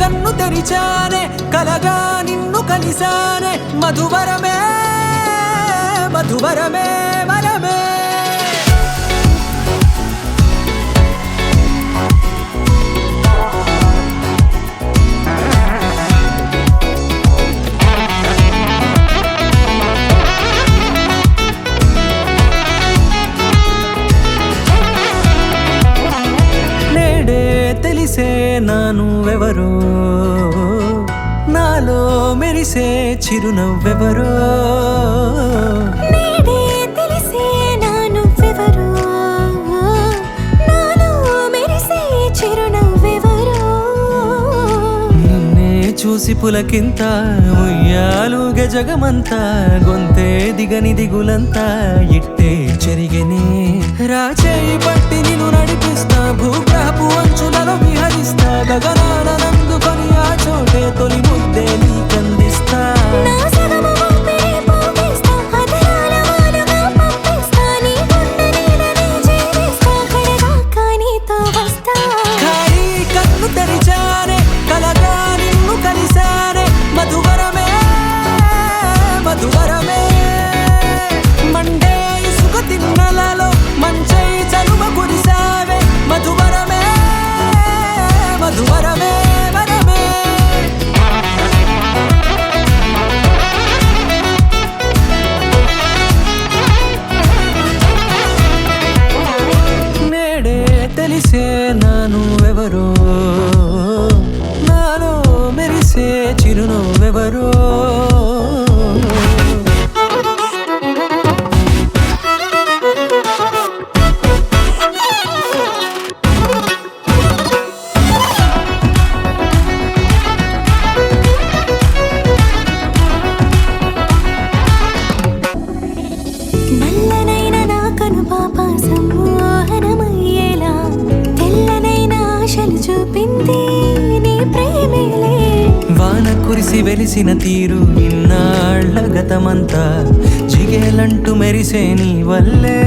కన్ను తెరిచానే కలగా నిన్ను కలిసానే మధువరమే మధువరమే వరమే తెలిసే నానువెవరో నాలో మెరిసే చిరునవ్వెవరో నేడే తెలిసే నానువెవరో నాలో మెరిసే చిరునవ్వెవరో నిన్నే చూసి పులకింత ఉయ్యాలుగ జగమంతా గొంతే దిగని దిగులంతా ఇట్టే చెరిగెనే రాచేయి పట్టి నిన్ను నడిపిస్తా భూగ్రహపు అంచులలో విహరిస్తా గగనాన నందుకొని ఆ చోటే తొలి ముద్దే నీకందిస్తా నా సగము ఊపిరి పోగిస్తా అదరాల వానగా పంపిస్తా నీ గుండె నీడనే చేరిస్తా కడదాకా నీతో వస్తా ఖాళీ కన్ను తెరిచానే కలగా నిన్ను కలిసానే మధువరమే మధువరమే మండే ఇసుక తిన్నలలో మంచై చలువ కురిసావే మధువరమే మధువరమే వరమే నేడే తెలిసే నానువెవరో నాలో మెరిసే చిరునవ్వెవరో నల్లనైన నా కనుపాప సమ్మోహనమయ్యేలా తెల్లనైన ఆశలు చూపింది నీ ప్రేమేలే వాన కురిసి వెలిసిన తీరు ఇన్నాళ్ల గతమంతా జిగేలంటూ మెరిసే నీ వల్లే